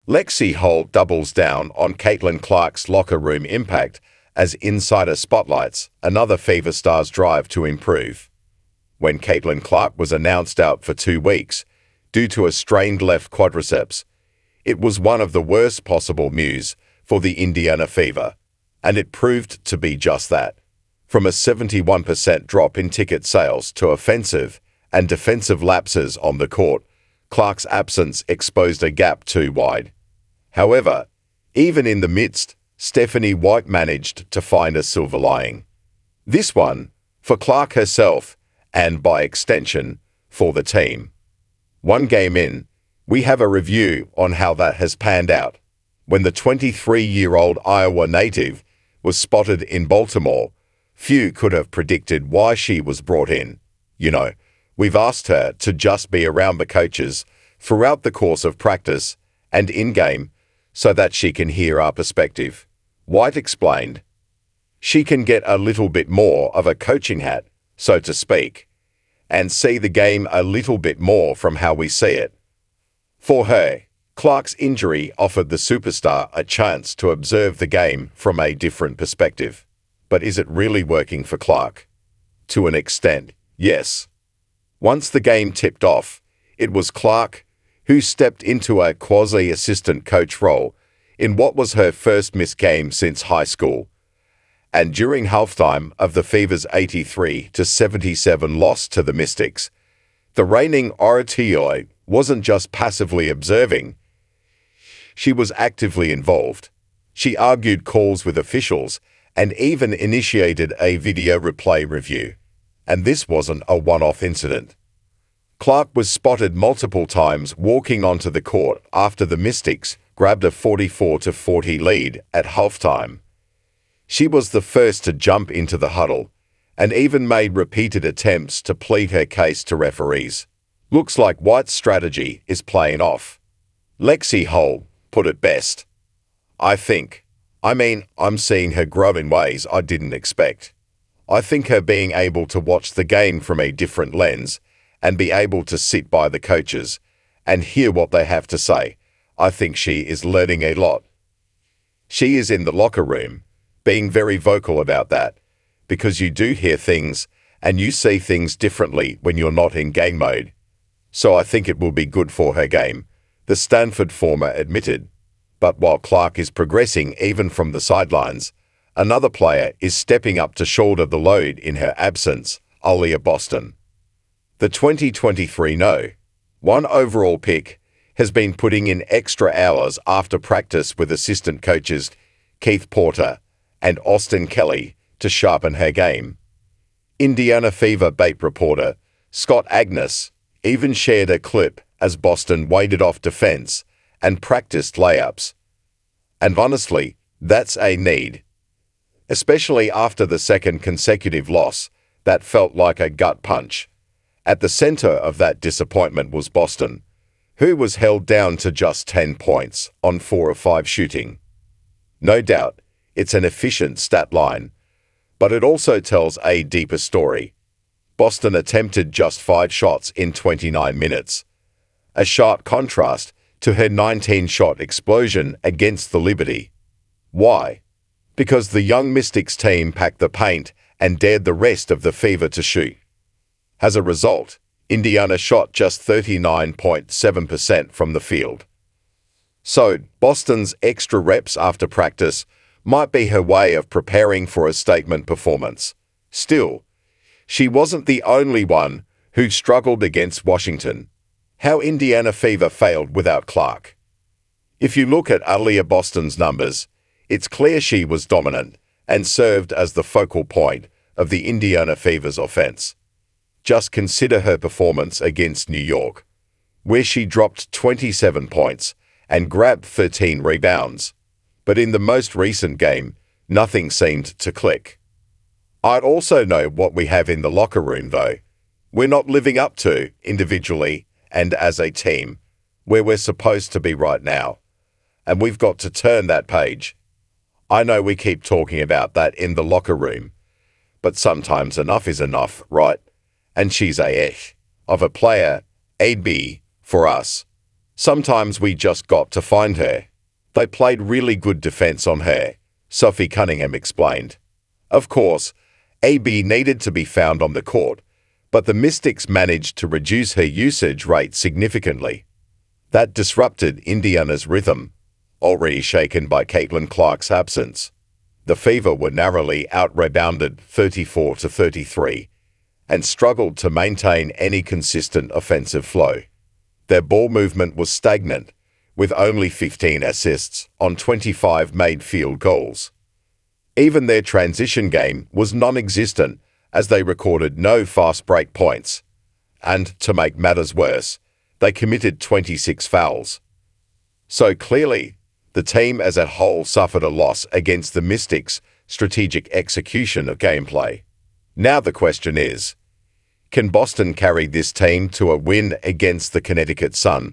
Lexie Holt doubles down on Caitlin Clark's locker room impact as insider spotlights another Fever star's drive to improve. When Caitlin Clark was announced out for 2 weeks due to a strained left quadriceps, it was one of the worst possible news for the Indiana Fever, and it proved to be just that. From a 71% drop in ticket sales to offensive and defensive lapses on the court, Clark's absence exposed a gap too wide. However, even in the midst, Stephanie White managed to find a silver lining. This one for Clark herself and, by extension, for the team. 1 game in, we have a review on how that has panned out. When the 23-year-old Iowa native was spotted in Baltimore, few could have predicted why she was brought in. We've asked her to just be around the coaches throughout the course of practice and in-game so that she can hear our perspective. White explained. She can get a little bit more of a coaching hat, so to speak, and see the game a little bit more from how we see it. For her, Clark's injury offered the superstar a chance to observe the game from a different perspective. But is it really working for Clark? To an extent, yes. Once the game tipped off, it was Clark who stepped into a quasi-assistant coach role in what was her first missed game since high school. And during halftime of the Fever's 83-77 loss to the Mystics, the reigning RTI wasn't just passively observing. She was actively involved. She argued calls with officials and even initiated a video replay review. And this wasn't a one-off incident. Clark was spotted multiple times walking onto the court after the Mystics grabbed a 44-40 lead at halftime. She was the first to jump into the huddle and even made repeated attempts to plead her case to referees. Looks like White's strategy is playing off. Lexie Holt put it best. I'm seeing her grow in ways I didn't expect. I think her being able to watch the game from a different lens and be able to sit by the coaches and hear what they have to say, I think she is learning a lot. She is in the locker room, being very vocal about that, because you do hear things and you see things differently when you're not in game mode. So I think it will be good for her game, the Stanford former admitted. But while Clark is progressing even from the sidelines, another player is stepping up to shoulder the load in her absence, Aaliyah Boston. The 2023 #1 overall pick has been putting in extra hours after practice with assistant coaches Keith Porter and Austin Kelly to sharpen her game. Indiana Fever bait reporter Scott Agnes even shared a clip as Boston waded off defense and practiced layups. And honestly, that's a need. Especially after the second consecutive loss, that felt like a gut punch. At the center of that disappointment was Boston, who was held down to just 10 points on 4 of 5 shooting. No doubt, it's an efficient stat line, but it also tells a deeper story. Boston attempted just 5 shots in 29 minutes, a sharp contrast to her 19-shot explosion against the Liberty. Why? Because the young Mystics team packed the paint and dared the rest of the Fever to shoot. As a result, Indiana shot just 39.7% from the field. So, Boston's extra reps after practice might be her way of preparing for a statement performance. Still, she wasn't the only one who struggled against Washington. How Indiana Fever failed without Clark. If you look at Aaliyah Boston's numbers, it's clear she was dominant and served as the focal point of the Indiana Fever's offense. Just consider her performance against New York, where she dropped 27 points and grabbed 13 rebounds. But in the most recent game, nothing seemed to click. I'd also know what we have in the locker room, though. We're not living up to, individually and as a team, where we're supposed to be right now. And we've got to turn that page. I know we keep talking about that in the locker room, but sometimes enough is enough, right? And she's a of a player, wnba, for us. Sometimes we just got to find her. They played really good defense on her, Sophie Cunningham explained. Of course, AB needed to be found on the court, but the Mystics managed to reduce her usage rate significantly. That disrupted Indiana's rhythm, already shaken by Caitlin Clark's absence. The Fever were narrowly out-rebounded 34-33 and struggled to maintain any consistent offensive flow. Their ball movement was stagnant, with only 15 assists on 25 made field goals. Even their transition game was non-existent, as they recorded no fast break points. And, to make matters worse, they committed 26 fouls. So clearly, the team as a whole suffered a loss against the Mystics' strategic execution of gameplay. Now the question is, can Boston carry this team to a win against the Connecticut Sun?